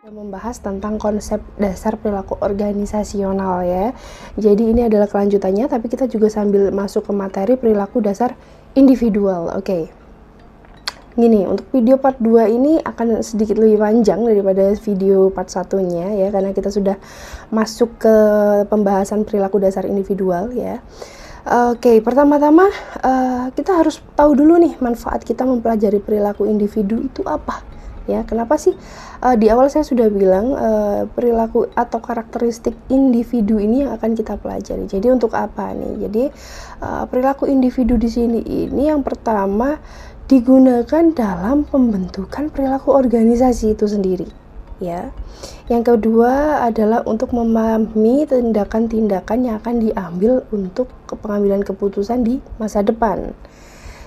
Membahas tentang konsep dasar perilaku organisasional ya. Jadi ini adalah kelanjutannya, tapi kita juga sambil masuk ke materi perilaku dasar individual. Oke. Gini, untuk video part 2 ini akan sedikit lebih panjang daripada video part 1-nya ya, karena kita sudah masuk ke pembahasan perilaku dasar individual ya. Oke, pertama-tama kita harus tahu dulu nih manfaat kita mempelajari perilaku individu itu apa. Ya, kenapa sih di awal saya sudah bilang perilaku atau karakteristik individu ini yang akan kita pelajari. Jadi untuk apa nih? Jadi perilaku individu di sini ini yang pertama digunakan dalam pembentukan perilaku organisasi itu sendiri, ya. Yang kedua adalah untuk memahami tindakan-tindakan yang akan diambil untuk pengambilan keputusan di masa depan.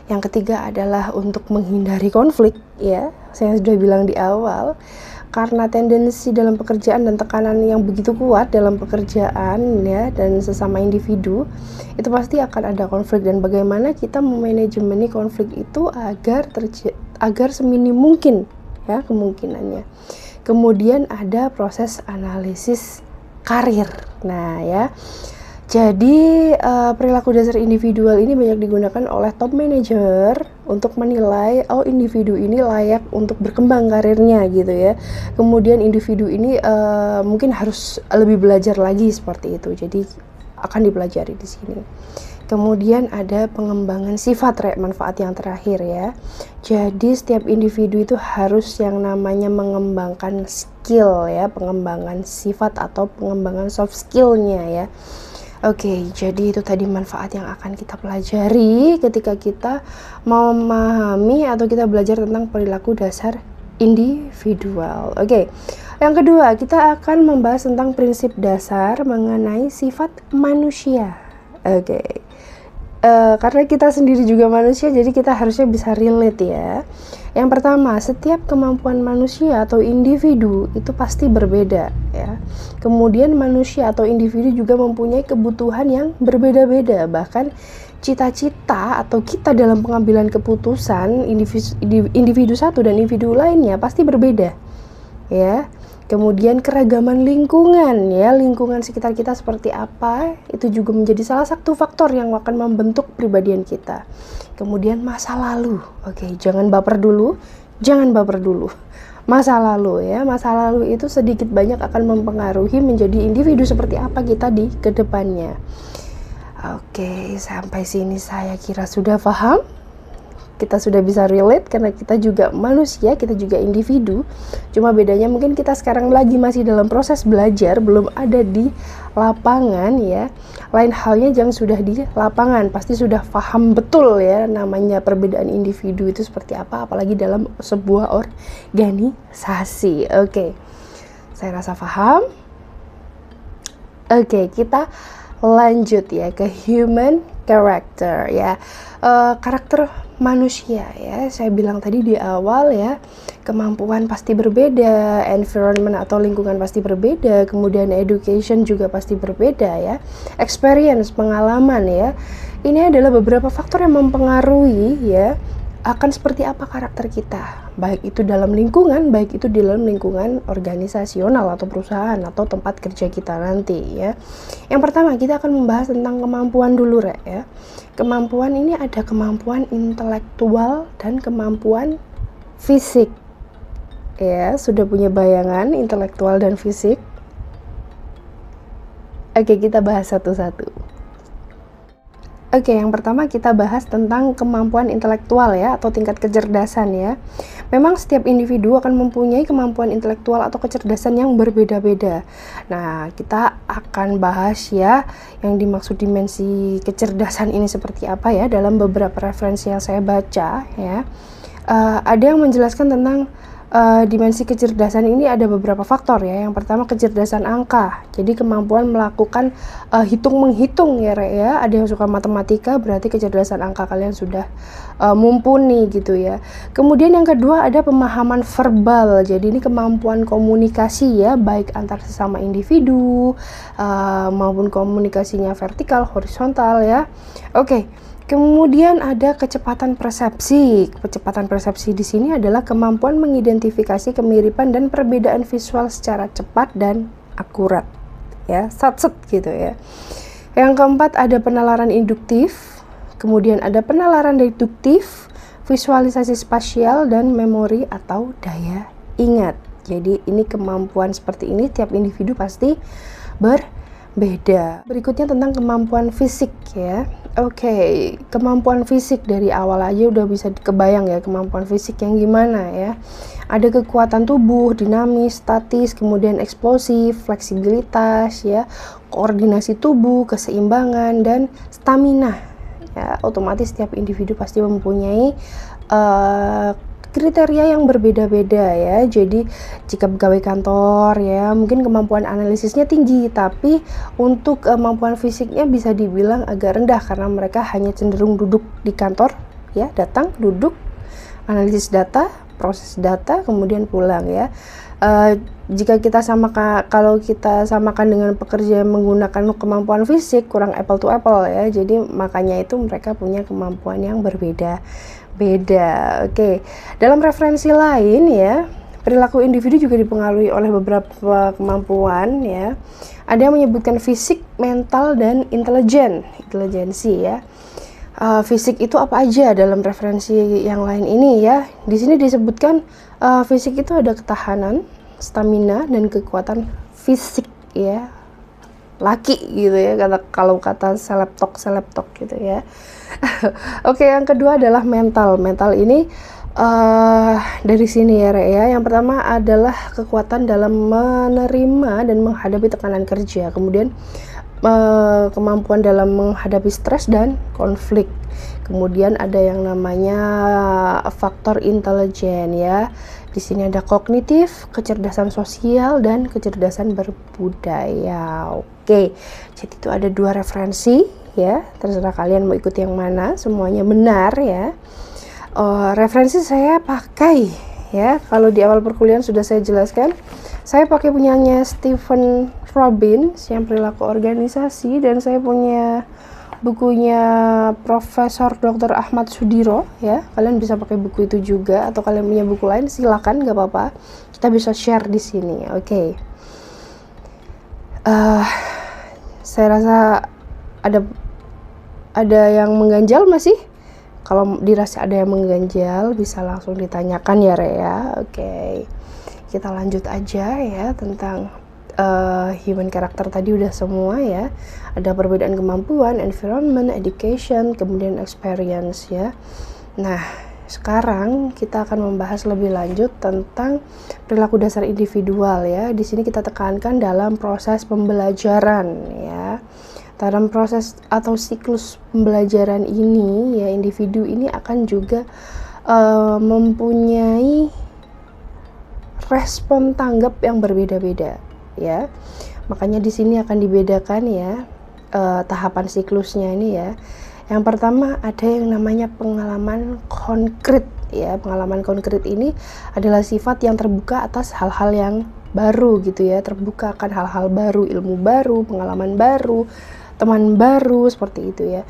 Yang ketiga adalah untuk menghindari konflik, ya. Saya sudah bilang di awal, karena tendensi dalam pekerjaan dan tekanan yang begitu kuat dalam pekerjaan ya dan sesama individu, itu pasti akan ada konflik, dan bagaimana kita memanajemeni konflik itu agar seminim mungkin ya kemungkinannya. Kemudian ada proses analisis karir. Nah, ya. Jadi perilaku dasar individual ini banyak digunakan oleh top manager untuk menilai individu ini layak untuk berkembang karirnya gitu ya. Kemudian individu ini mungkin harus lebih belajar lagi seperti itu. Jadi akan dipelajari di sini. Kemudian ada pengembangan sifat manfaat yang terakhir ya. Jadi setiap individu itu harus yang namanya mengembangkan skill ya, pengembangan sifat atau pengembangan soft skill-nya ya. Oke, jadi itu tadi manfaat yang akan kita pelajari ketika kita memahami atau kita belajar tentang perilaku dasar individual. Oke, yang kedua kita akan membahas tentang prinsip dasar mengenai sifat manusia. Oke, karena kita sendiri juga manusia, jadi kita harusnya bisa relate ya. Yang pertama, setiap kemampuan manusia atau individu itu pasti berbeda ya. Kemudian manusia atau individu juga mempunyai kebutuhan yang berbeda-beda. Bahkan cita-cita atau kita dalam pengambilan keputusan individu satu dan individu lainnya pasti berbeda ya. Kemudian keragaman lingkungan ya, lingkungan sekitar kita seperti apa, itu juga menjadi salah satu faktor yang akan membentuk kepribadian kita. Kemudian masa lalu, oke, jangan baper dulu. Masa lalu ya, masa lalu itu sedikit banyak akan mempengaruhi menjadi individu seperti apa kita di kedepannya. Oke, sampai sini saya kira sudah paham. Kita sudah bisa relate karena kita juga manusia, kita juga individu. Cuma bedanya mungkin kita sekarang lagi masih dalam proses belajar, belum ada di lapangan ya. Lain halnya yang sudah di lapangan, pasti sudah paham betul ya namanya perbedaan individu itu seperti apa, apalagi dalam sebuah organisasi. Oke, saya rasa paham. Oke, kita lanjut ya ke human character ya. Karakter manusia ya, saya bilang tadi di awal ya, kemampuan pasti berbeda, environment atau lingkungan pasti berbeda, kemudian education juga pasti berbeda ya, experience, pengalaman ya. Ini adalah beberapa faktor yang mempengaruhi ya akan seperti apa karakter kita, baik itu dalam lingkungan, baik itu di dalam lingkungan organisasional atau perusahaan atau tempat kerja kita nanti ya. Yang pertama kita akan membahas tentang kemampuan dulu ya. Kemampuan ini ada kemampuan intelektual dan kemampuan fisik ya. Sudah punya bayangan intelektual dan fisik? Oke, kita bahas satu-satu. Oke, yang pertama kita bahas tentang kemampuan intelektual ya, atau tingkat kecerdasan ya. Memang setiap individu akan mempunyai kemampuan intelektual atau kecerdasan yang berbeda-beda. Nah, kita akan bahas ya yang dimaksud dimensi kecerdasan ini seperti apa ya dalam beberapa referensi yang saya baca ya. Ada yang menjelaskan tentang dimensi kecerdasan ini ada beberapa faktor ya. Yang pertama kecerdasan angka, jadi kemampuan melakukan hitung-menghitung ya Rek ya. Ada yang suka matematika, berarti kecerdasan angka kalian sudah mumpuni gitu ya. Kemudian yang kedua ada pemahaman verbal, jadi ini kemampuan komunikasi ya, baik antar sesama individu maupun komunikasinya vertikal, horizontal ya. Oke. Kemudian ada kecepatan persepsi. Kecepatan persepsi di sini adalah kemampuan mengidentifikasi kemiripan dan perbedaan visual secara cepat dan akurat. Ya, sat-set gitu ya. Yang keempat ada penalaran induktif, kemudian ada penalaran deduktif, visualisasi spasial, dan memori atau daya ingat. Jadi ini kemampuan seperti ini tiap individu pasti berbeda. Berikutnya tentang kemampuan fisik ya. Oke, kemampuan fisik dari awal aja udah bisa kebayang ya kemampuan fisik yang gimana ya. Ada kekuatan tubuh, dinamis, statis, kemudian eksplosif, fleksibilitas ya, koordinasi tubuh, keseimbangan, dan stamina. Ya, otomatis setiap individu pasti mempunyai kriteria yang berbeda-beda ya. Jadi jika pegawai kantor ya mungkin kemampuan analisisnya tinggi, tapi untuk kemampuan fisiknya bisa dibilang agak rendah karena mereka hanya cenderung duduk di kantor ya, datang, duduk, analisis data, proses data, kemudian pulang ya. Jika kita kalau kita samakan dengan pekerja yang menggunakan kemampuan fisik kurang apple to apple ya. Jadi makanya itu mereka punya kemampuan yang berbeda. Oke. Dalam referensi lain ya, perilaku individu juga dipengaruhi oleh beberapa kemampuan ya. Ada yang menyebutkan fisik, mental, dan intelijensi ya. Fisik itu apa aja dalam referensi yang lain ini ya. Di sini disebutkan fisik itu ada ketahanan, stamina, dan kekuatan fisik ya. Laki gitu ya, kalau kata seleb talk gitu ya. Oke, yang kedua adalah mental. Mental ini dari sini ya Re ya. Yang pertama adalah kekuatan dalam menerima dan menghadapi tekanan kerja. Kemudian kemampuan dalam menghadapi stres dan konflik. Kemudian ada yang namanya faktor intelijen ya. Di sini ada kognitif, kecerdasan sosial, dan kecerdasan berbudaya. Oke, jadi itu ada 2 referensi ya. Terserah kalian mau ikut yang mana, semuanya benar ya. Referensi saya pakai ya. Kalau di awal perkuliahan sudah saya jelaskan, saya pakai punyanya Stephen Robbins yang perilaku organisasi, dan saya punya bukunya Profesor Dr. Ahmad Sudiro ya. Kalian bisa pakai buku itu juga, atau kalian punya buku lain silakan, nggak apa-apa. Kita bisa share di sini. Oke. Saya rasa ada yang mengganjal masih. Kalau dirasa ada yang mengganjal bisa langsung ditanyakan ya Re ya. Oke. Kita lanjut aja ya tentang human character tadi udah semua ya. Ada perbedaan kemampuan, environment, education, kemudian experience ya. Nah, sekarang kita akan membahas lebih lanjut tentang perilaku dasar individual ya. Di sini kita tekankan dalam proses pembelajaran ya. Dalam proses atau siklus pembelajaran ini ya, individu ini akan juga mempunyai respon tanggap yang berbeda-beda ya. Makanya di sini akan dibedakan ya tahapan siklusnya ini ya. Yang pertama ada yang namanya pengalaman konkret ya. Pengalaman konkret ini adalah sifat yang terbuka atas hal-hal yang baru gitu ya. Terbuka akan hal-hal baru, ilmu baru, pengalaman baru, teman baru, seperti itu ya.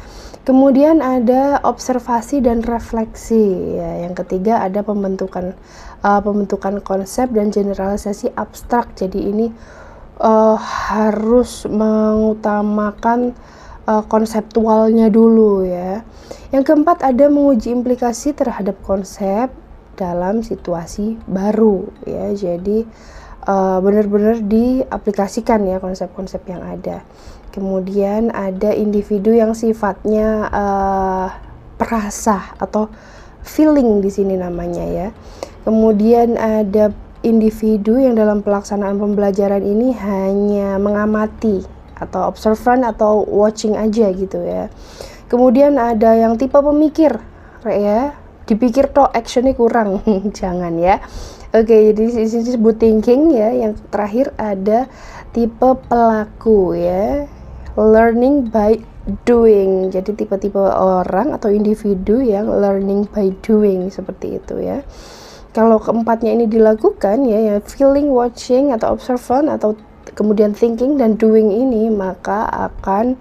Kemudian ada observasi dan refleksi ya. Yang ketiga ada pembentukan konsep dan generalisasi abstrak. Jadi ini harus mengutamakan konseptualnya dulu ya. Yang keempat ada menguji implikasi terhadap konsep dalam situasi baru ya. Jadi benar-benar diaplikasikan ya konsep-konsep yang ada. Kemudian ada individu yang sifatnya perasa atau feeling di sini namanya ya. Kemudian ada individu yang dalam pelaksanaan pembelajaran ini hanya mengamati atau observant atau watching aja gitu ya. Kemudian ada yang tipe pemikir ya. Dipikir toh actionnya kurang. Jangan ya. Oke, jadi di sini disebut thinking ya. Yang terakhir ada tipe pelaku ya. Learning by doing. Jadi tipe-tipe orang atau individu yang learning by doing seperti itu ya. Kalau keempatnya ini dilakukan ya, feeling, watching atau observant atau kemudian thinking dan doing ini, maka akan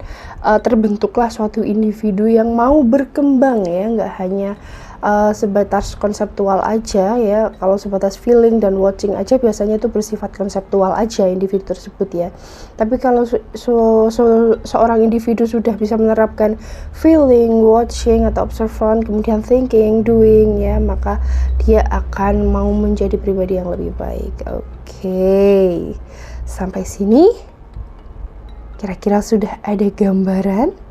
terbentuklah suatu individu yang mau berkembang ya, nggak hanya sebatas konseptual aja ya. Kalau sebatas feeling dan watching aja biasanya itu bersifat konseptual aja individu tersebut ya. Tapi kalau seorang individu sudah bisa menerapkan feeling, watching atau observant, kemudian thinking, doing ya, maka dia akan mau menjadi pribadi yang lebih baik. Oke. Sampai sini kira-kira sudah ada gambaran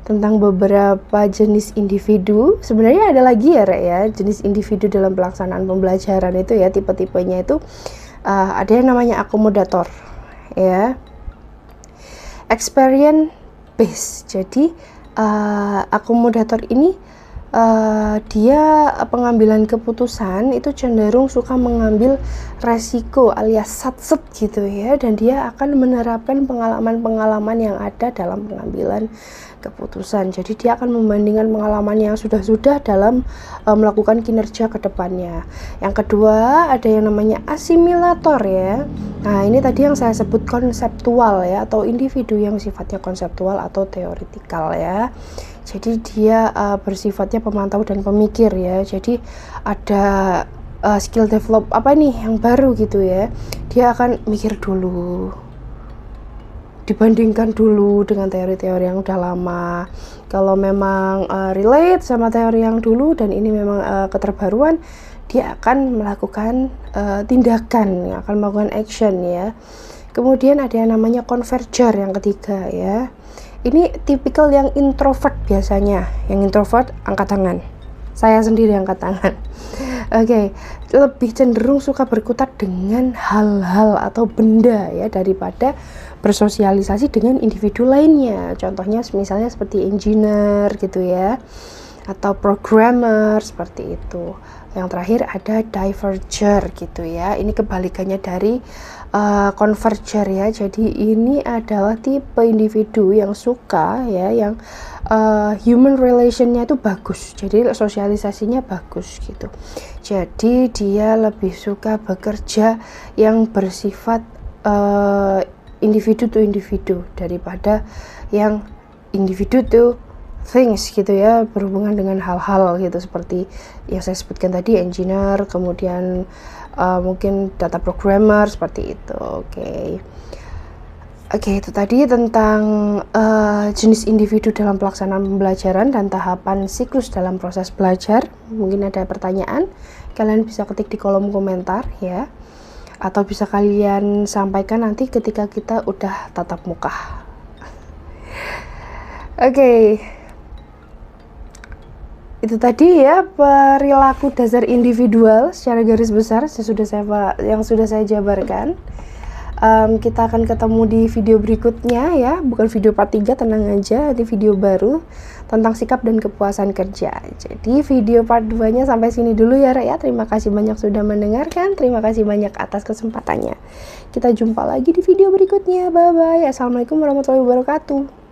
tentang beberapa jenis individu. Sebenarnya ada lagi ya, Rek, ya, jenis individu dalam pelaksanaan pembelajaran itu ya, tipe-tipenya itu ada yang namanya akomodator ya, experience based. Jadi akomodator ini dia pengambilan keputusan itu cenderung suka mengambil resiko alias satset gitu ya, dan dia akan menerapkan pengalaman-pengalaman yang ada dalam pengambilan keputusan. Jadi dia akan membandingkan pengalaman yang sudah dalam melakukan kinerja ke depannya. Yang kedua ada yang namanya asimilator ya. Nah, ini tadi yang saya sebut konseptual ya, atau individu yang sifatnya konseptual atau teoritikal ya. Jadi dia bersifatnya pemantau dan pemikir ya. Jadi ada skill develop apa nih yang baru gitu ya, dia akan mikir dulu, dibandingkan dulu dengan teori-teori yang udah lama. Kalau memang relate sama teori yang dulu dan ini memang keterbaruan, dia akan melakukan tindakan, akan melakukan action ya. Kemudian ada yang namanya converger yang ketiga ya. Ini tipikal yang introvert biasanya. Yang introvert angkat tangan. Saya sendiri angkat tangan. Oke, lebih cenderung suka berkutat dengan hal-hal atau benda ya, daripada bersosialisasi dengan individu lainnya. Contohnya misalnya seperti engineer gitu ya, atau programmer seperti itu. Yang terakhir ada diverger gitu ya. Ini kebalikannya dari converger ya. Jadi ini adalah tipe individu yang suka ya, yang human relationnya itu bagus, jadi sosialisasinya bagus gitu. Jadi dia lebih suka bekerja yang bersifat individu to individu daripada yang individu to things gitu ya, berhubungan dengan hal-hal gitu seperti yang saya sebutkan tadi, engineer, kemudian mungkin data programmer seperti itu. Oke, itu tadi tentang jenis individu dalam pelaksanaan pembelajaran dan tahapan siklus dalam proses belajar. Mungkin ada pertanyaan, kalian bisa ketik di kolom komentar ya, atau bisa kalian sampaikan nanti ketika kita udah tatap muka. Oke. Itu tadi ya perilaku dasar individual secara garis besar yang sudah saya jabarkan. Kita akan ketemu di video berikutnya ya, bukan video part 3, tenang aja, ini video baru tentang sikap dan kepuasan kerja. Jadi video part 2 nya sampai sini dulu ya, Rek ya. Terima kasih banyak sudah mendengarkan, terima kasih banyak atas kesempatannya. Kita jumpa lagi di video berikutnya, bye bye. Assalamualaikum warahmatullahi wabarakatuh.